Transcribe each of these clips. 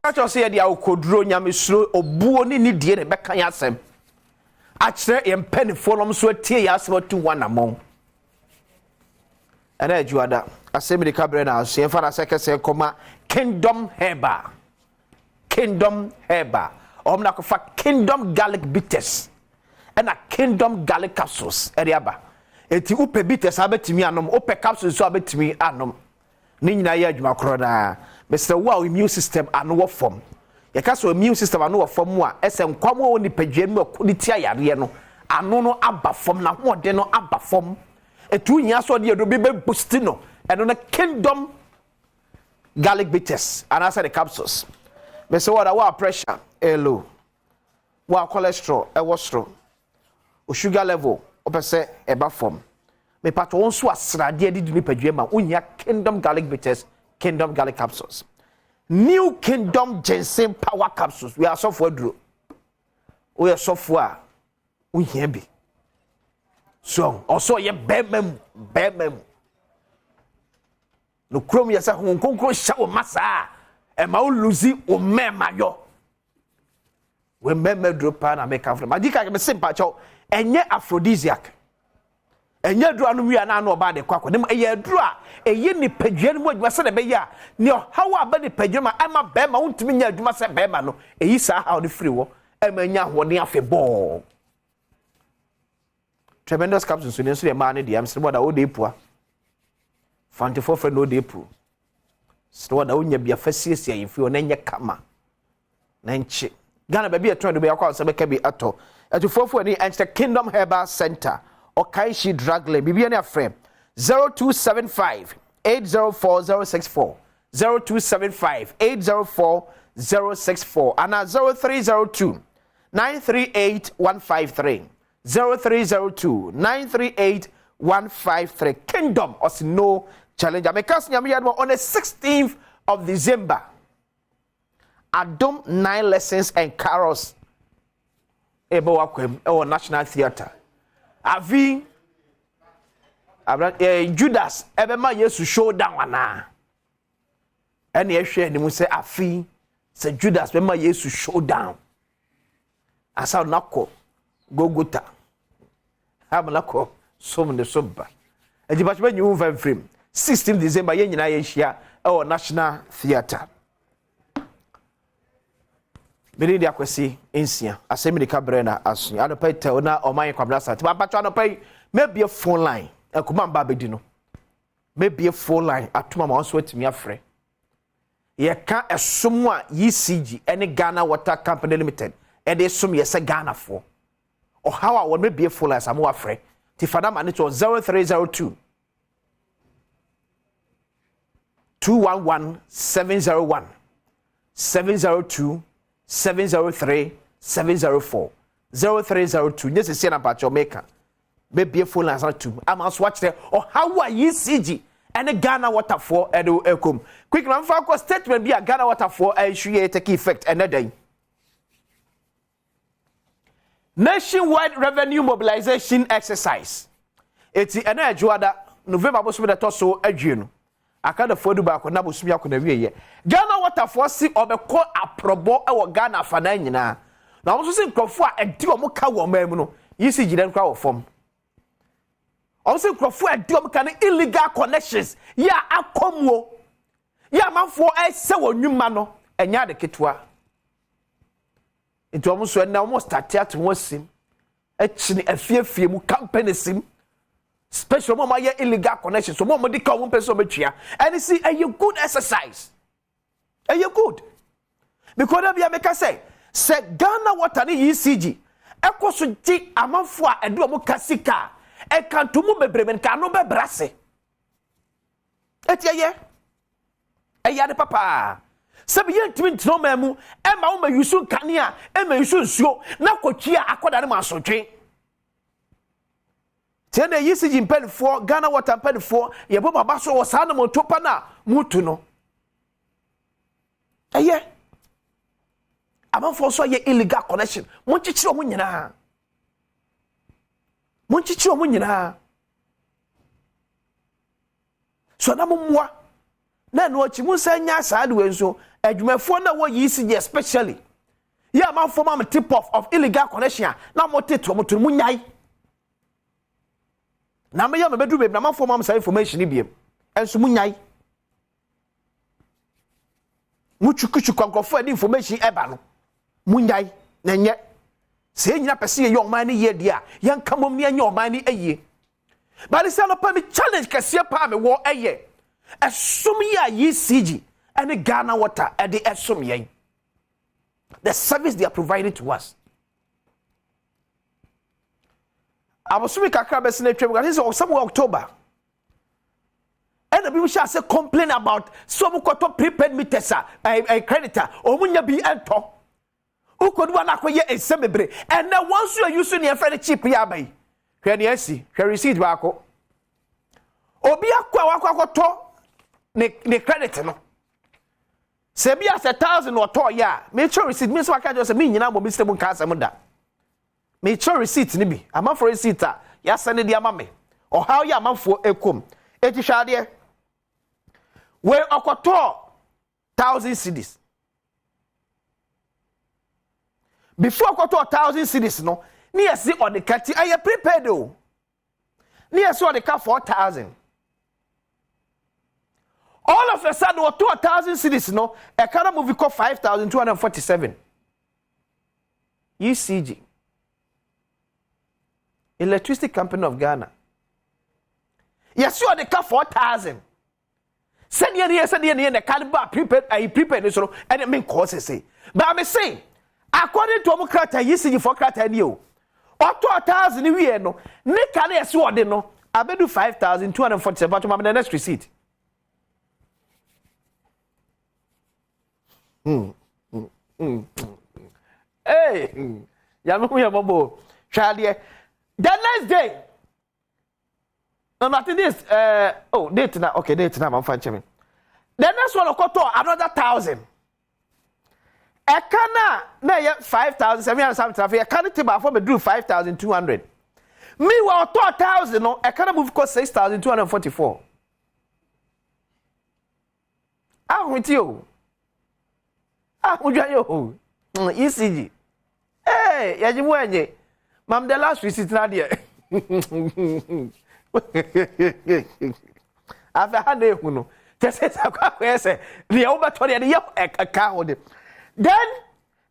Acho say dia okoduro nyamesuro obuo ni die ne beka ya asem akire yempanifo nom so atie ya asem atu wanamon ana ajuada asem de kabre na so ye fara sekese koma kingdom herba omna ko fa kingdom garlic bitters and a kingdom garlic capsules eriaba eti upe bitters abetimi anom upe capsules so abetimi anom ni nyina ye adwuma kro na Mr. Wow immune system anu form. Yakaso immune system anu form a esem kwamo oni padwam ma kuniti ayare no anu no aba form na hode no aba form. Etu nya so de do be boost no eno na kingdom garlic bitters and I said the capsules. Mr. Wow pressure low. Wow cholesterol strong. O sugar level opese eba form. Me pato onso asrade adi ni padwam ma unya kingdom garlic bitters. Kingdom garlic capsules. New Kingdom ginseng power capsules. We are software draw. We are software. We here be. So also ye bemem. No chrome yasa hon konkro sha o masa. E ma o luzi o mema yo. We mema draw pa na make am. Madika ke me simple cho. Enye aphrodisiac. Enye dru anu wi ana na oba de kwakọ dem eye dru a eye ni padwan mu adwuma se de be ya ne hawa aba ni padwan ama be ma untimi nya adwuma se be ma no eyi sa ha de free wo e ma nya ho ne afebo tremendous capsules so ne so de ma ne de am se boda o de pua fanti for friend o de pu se boda o nya bia fasiesie yimfi o na nya kama na nchi Ghana ba bia tron de be akwa se be ka bi ato atufofo ni enter Kingdom Herbal Center Okaishi drug lane bibia na frame 0275 804064 0275 804064 and 0302 938 153 0302 938 153 Kingdom of no challenge. I make us on the 16th of December. Adom 9 lessons and carols ebo wakwem e National Theatre. Avi Judas ebema Yesu showdown ana ene ehwe ni mu se afi se Judas bema Yesu showdown asa nako Gogota hamlako som de somba ejibachbe nyu van frame 16 December ye nyina ye hia e National Theatre. Biri dia kwesi ensia asemi de kabrena asu anopai te ona oman kwabra sat ba patwa anopai maybe a phone line ekuma mba bedi no maybe a phone line atuma ma onso atimi afre ye ka esomo a ECG ene Ghana Water Company Limited e de som ye se Ghana for o how a won maybe a phone line samu afre ti fada ma ne to 0302 211 701 702 703 704 0302 this is na pacho maker maybe a phone line two I'm also watch there or how are ECG and Ghana Water for edo ekom quick man for statement be a Ghana Water for should take effect another day. Nationwide revenue mobilization exercise eti ena ajuada November boso be to so adwenu akada fodu ba ko na bosu ya ko na wieye Ghana Water for si obekọ aprobo e wo Ghana fa na nyina na wo so se nkrofo a edi o mo ka wo mamu no yisi gide nkra wo fom o se nkrofo edi o mo ka illegal connections ya akomuo ya manfo e se wo nwuma no enya de ketwa enti o mo so na o mo start at wosim e chini afiafie mu company sim special mama ye illegal connection so mama di ka wo person betwia and see a good exercise a good because that be make say Ghana Water ni ECG ekoso di amanfo a edo mo kasika e kan to mo bebreben kan no bebrase etiye e ya de papa sabi ye ntimi ntino mamu e ma wo ma yusu kanea e ma yusu nsuo na kwatwia akoda ne masotwe tena ECG mpelfo Ghana Water mpelfo ye bo baba so wo sa na mo topa na mutu no eye amanfo so ye illegal connection mo chichiro mo nyina so na mo moa na no achi mo sanya saade we nso adwumafo na wo ECG especially yeah man form am tip off of illegal connection na mo teto mo to munyai na me ya me bedu be na man form am say information biem enso munyai muchukuchu kwankofo adi information eba no munyai na nye se nyina pese ye yoman ni ye dia yan kamom ni anya oman ni aye bali se no pa me challenge kase pa me wo aye esom ya ECG and Ghana water at the esom ye the service they are providing to us. I was speaking kakra be sene twem because it's somewhere October and the people shall say complain about some koto prepaid meters a creditor or munya bi ento who could one akoye Asem bebre and now once you are using your very cheap ya bai hwe ne asi hwe receipt ba ko obi akwa akoto ne credit no se bia 1,000 or to ya me sure receipt me so aka just me nyina mo mr mun ka asem da me sure receipt ni bi ama for receipt ya send di ama me o how ya amafo ekom eti hwade we akoto 1,000 cedis before akoto 1,000 cedis no ni yesi on the kati aye prepaid o ni yesi on the ka 4,000 all of a sudden, 2,000 cities, no, a kind of movie called 5,247. ECG, Electricity Company of Ghana. Yes, you are the car 4,000. Send you here, the caliber prepared, so, and it mean causes say. But I'm saying, according to Mokrata, ECG for Krata and you, or 2,000 a year, no, Nick can yes, you are no, I bet do 5,247, but I'm the next receipt. Hey, Yamu, Charlie. The next day, no, not this. Date now. Okay, date now. I'm fine. The next one, another 1,000. I can't 5,700. I can't take my phone. Do 5,200. Me, 2,000. No, I can't move cost 6,244. I'm with you. Yo, ECG. Hey, Yajimuanje. Mam, the last receipt na there. After had a huno. Just as I say, the overtory and a car on it. Then,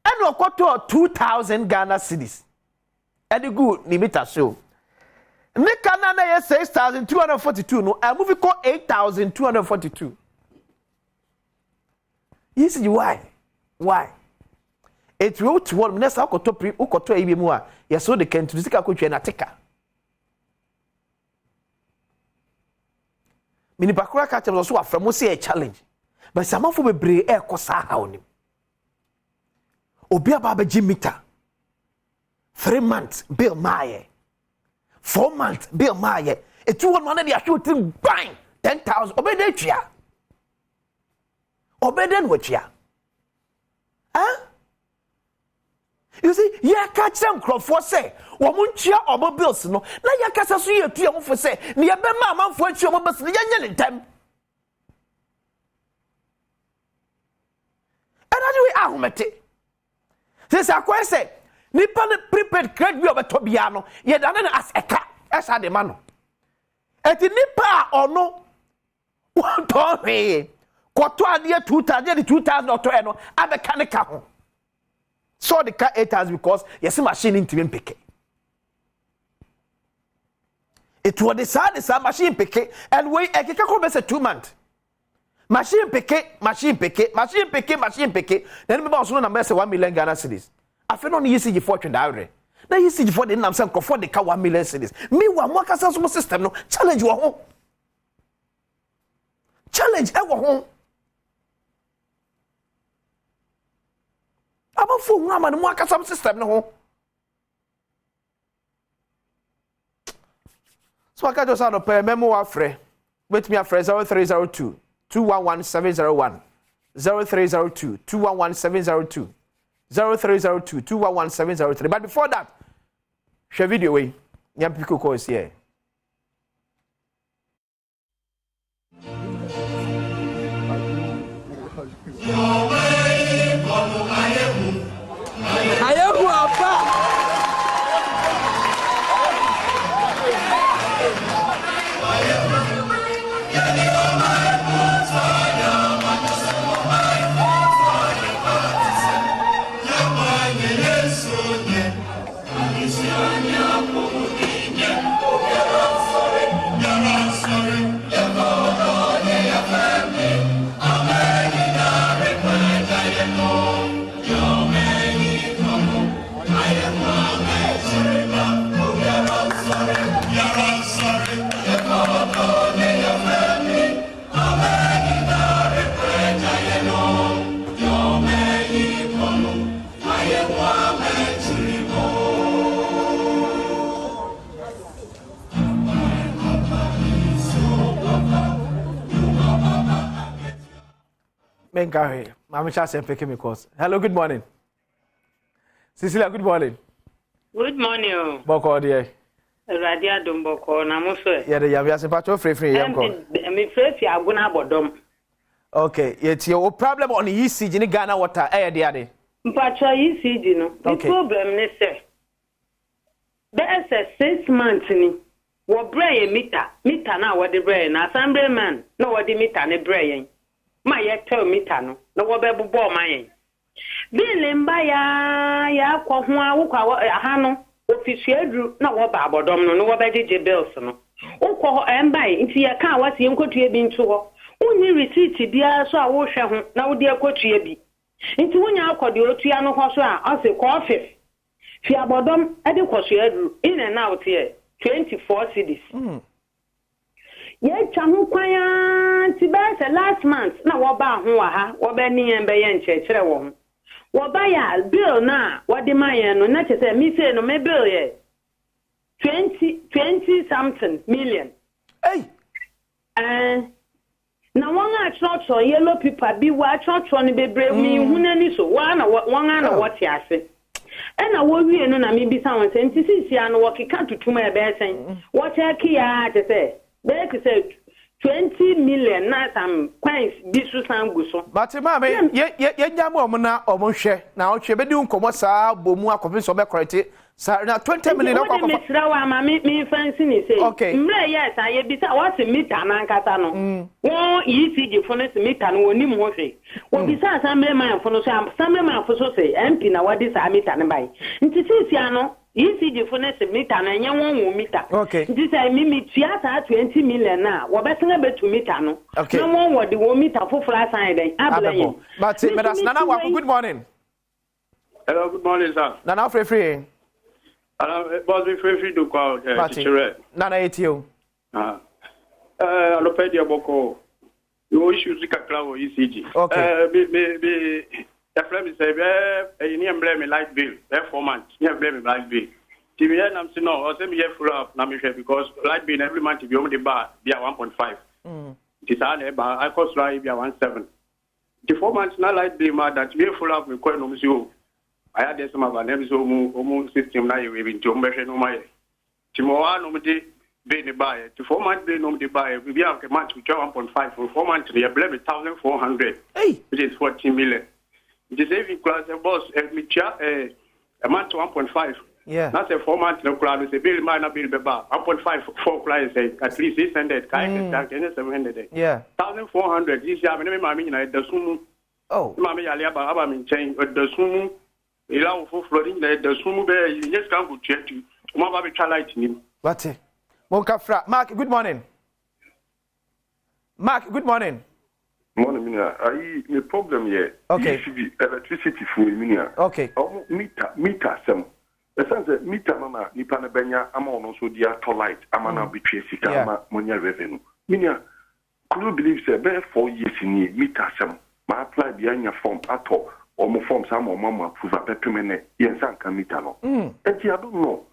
I know got 2,000 Ghana cedis. And the good limiter show. Make another 6,242. No, I move it called 8,242. ECG, why? Why? It wrote to one next to pre ukoto ebimua. Yes, so the can to sika ko na teka. Mini pakura ka tell so afra mo say a challenge. But some for bebre e kosa ha onim. Obi aba ba meter. 3 months bill maye. 4 months bill maye. E tu one na dey shooting bang 10,000 obede twia. Obeden wachia. Huh? You see, yeah, catch them crop for say, Womunchia or mobiles, no, na yakasa so ye tia for say, near Bema man for your mobiles, the young time. And I do it, Ahumete. This I quite say, Nippon prepared credit over Tobiano, yet another as a cat, as I demand. At the Nippa or no, one toy. Quarter year 2,000 or 2,000 I be can car. So the car 8,000 because yes, machine into him pick. It was decided some machine pick and wait a kick 2 months. Machine pick. Then we also number 1 million Ghana cedis. I feel on ECG fortune diary. Now ECG for the name some for the car 1 million cedis. Me one more customer system no challenge your home. Challenge our home. About 4 woman and work some system no. So I can just out of pay memo free. Wait me a friend 0302 211 701 0302 211 702 0302 211 703. But before that, share video way. Yam Pico course here. Your way. Gary, Mama Asem picking me calls. Hello, good morning. Cecilia, good morning. Good morning. Boko dear. Adom Boko, Namuso. Yeah, the Yavias and Patrol free. I'm afraid you are going to Badwam. Okay, it's your problem on the EC in Ghana water, dear. Patrol, you see, the problem is, there's a 6 months in what brain meter now, what the brain, assembly man, no, what the meter and the brain. My yet tell meter, no, what baby ball my. Bill ya kwa hano official na wo ba abodom no wo ba jeje bills no ukwo embai nti ya kan wase enkotua bi nto ho unyi receipt bia so a wo hwe ho na wo de akotua bi nti wonya akode otua no ho so a ose ko office fi abodom ade kwosua dru in and out here 24 cedis ye twa ho kwan ti ba se last month na wo ba ho wa ha wo ba ni en be ye nchekere wo ho Wabaya bill na wadi maya no na say me say no me bill ye 20 something million. Hey. Na wanga church on yellow paper bi wa church on be brave me hunani so wana wanga what ase. E na wo wie no na me bi sa won say nti sisi an wo keka tutuma e be sen. Wo check ya te say be say 20 million na some coins bisu sanguso. But mama, ye nyamo omna omonhwe na ohwe be di nkomo saa bomu akofi so be correct. Sa na 20 million na kwakofa. Me srawa ma me fancy ni say. Okay. Mre yes aye bi sa what meter na nkata no. Won ECG fo no meter no onim ho hwe. Wo bi sa assembly man fo no so assembly man fo so say MP na wadi sa meter ne bai. Nti sisi ano ECG for next meter na enye won meter. Okay. This say me tiata 20 million na wo betenga betu meter no. Okay. Na won wo de wo meter for flat side den ablen. But Nana wa good morning. Hello, good morning, sir. Nana free. Boss be free to call teacher. Nana etio. Alopedia boko. You issue kakla wo ECG. Okay. Me the friend say you need blame light bill. 4 months. You blame light bill. TV I'm saying no, I say me full up na me because light bill every month if you only bar be 1.5. This I cost right be 1.7. The 4 months na light bill ma that we full up we call no msio. I had some of them so mu system na you even to me no my. Timo wa no me be the buy. The 4 months be no me buy. We be have a month we 1.5 for 4 months we blame 1,400. Hey, which is 14 million. The saving class boss a month to 1.5. Yeah. That's a 4 months no class. The bill might not be the bar. 1.5 for clients say at least 600. 700. Yeah. 1,400. This year, I mean, the sumu. Oh. Mammy Aliaba, I mean, change the sumu. Allow for flooding the sumu bear. You just can't go check you. Mama be lighting him. What? Monka Mark, good morning. Mark, good morning. Morning, Minia. The problem here. Okay. It should be electricity for Minia. Okay. Meter some. The sense that meter mama nipana benya ama ono so dia to light ama na betwe sika ama monya revenue. Minia, could you believe say be 4 years in meter some. Ma apply bi anya form ato or mo form some or mama approve apemene yen san kan meter no. Enti I don't know.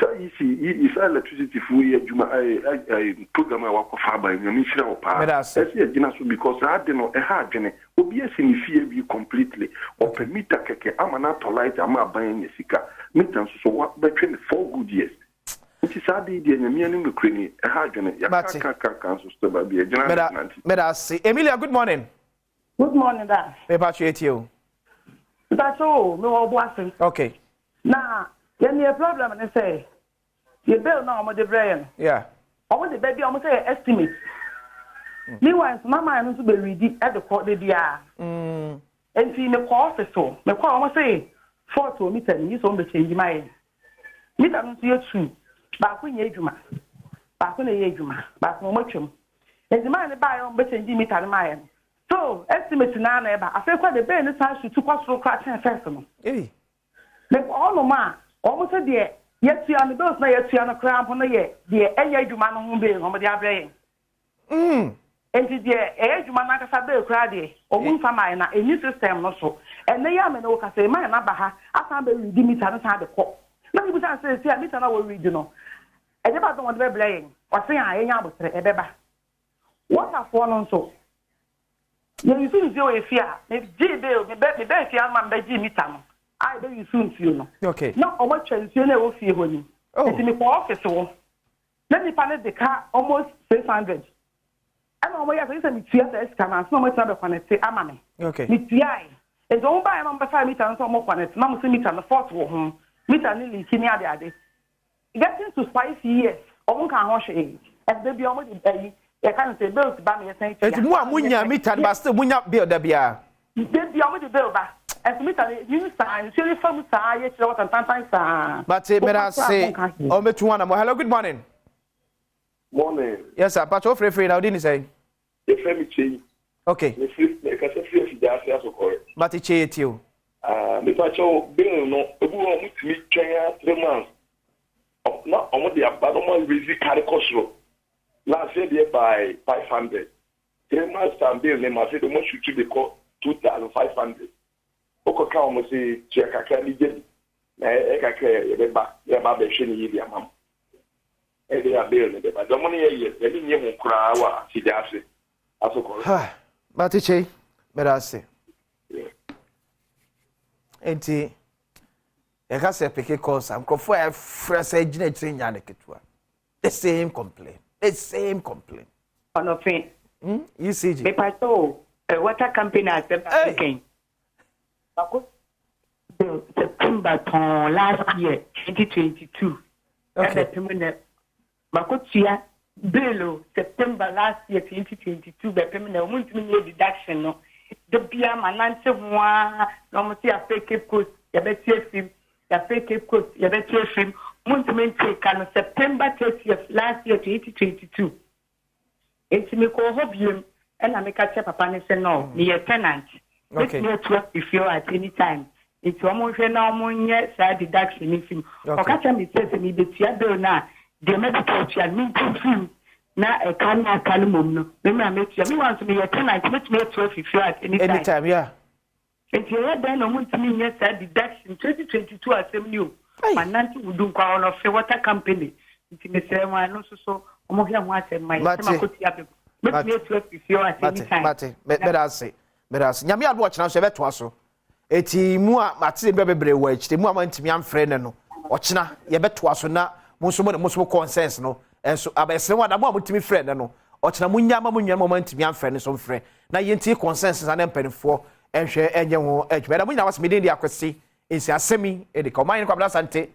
So you see, it's electricity for you. Program I work for Faber in your mission or power. That's it, because I don't know a hard journey. Obvious in fear you completely. Or per meter keke, I'm not to light, I'm not buying a sika. Meter so what between 4 good years. It is hard idea, and me and Ukraine, a hard journey. Cancel stop be a general. Medasi. Emilia, good morning. Good morning, Dad. Repatriate you. That's all, no blessing. Okay. Now, then the problem and say, you bill now with the brain. Yeah. I want the baby, I'm say estimate. Meanwhile, Mama and to be ready at the court the DR. And see the office so. The call almost say 4 to meter, you saw the change my meter to your true. Back when you back when you back when much. And the man buy on better meter my. So estimate now, I feel quite the brain is how to cost for crashing festival. Hey. The all no man. Almost a dear, yet see on the bills, yet see on a cramp on the year, dear, and you man who be on the brain. And dear, age man like a bill crady, or one for mine, a new system also. And they are no can say, my Nabaha, I can't be redeemed inside the court. Now you can say, at least I will read, you know. I never don't want to be blamed, or say I ain't able to a beba. What have fallen so? You soon see a fear. If G Bill, me bet if you am by Jimmy Tam. I bet you soon see you. Okay. No, how much you never see when it's in the office. Let me find the car almost 600. And on my other side, it's the scan, no much other one. Say, Amame. Okay. It's the eye. It's all by number 5 meters and some more on it. Mamma see me on the fourth home. Meter nearly senior the other. Getting to 5 years, or can wash it. And they be already pay. I can't say bills to buy me a thing. It's more munya meter, but still munya bill the beer. They be already bill back. And meter, you sign, silly from side, what and sometimes. But let us say, oh, me to one more. Hello, good morning. Morning. Yes, sir. But free now, didn't say. The family change. Okay. But it's it you. The patcho bill no, a woman with me 3 months. Not on the Badwam visit Caricosro. Last year by 500. 3 months time bill, they must say the most should be called 2,500. Oka almost say, check a candy jelly. I can't back, they're about the shiny year, mum. And they are building it, but the money is the minimum crowd, she does it. As a call. But it's a, but I say. And I can't say pick a course. I'm for a fresh engine train Yannikitua. The same complaint. The same complaint. On a thing. You see, Paper so a water company as the September last year, 2022. Okay. Makotia Bello, September last year, 2022, by permanent woman deduction. No, the Bia Manante one, no, see a fake coast, you bet him, a fake coast, you bet him, Montment can September 30th last year, 2022. It's me call him, and I make a chap upon it, no, near tenant. Okay. Let's work if you at any time. It's almost now, yes, I deduction if him. Or catch me, says me, the Tiago now. The medical child mean to now a canum no. Remember, I make you want to be a tenant, let me 12 if you at any time. Anytime, yeah. And you had done a month to me, yes, I deduction 2022 Asem new. My nanty would do call of a water company. It's in the same one, also so, Omohia water, my Macotia. Let me 12 if you at any time. But I say, Yamia watch now, Shevet Wasso. Eti mua, Matsi Bebe Wedge, the moment me am friend no. Watchna, Yabet Wasso na. Most consensus no and so abese one am mutimi friend no ochina munya moment mi amfre ne so mfre na yenti consensus and empenfo enhwe enye ho edwuma da munya was me dey akwesi ensi asemi e de koman kwabla sante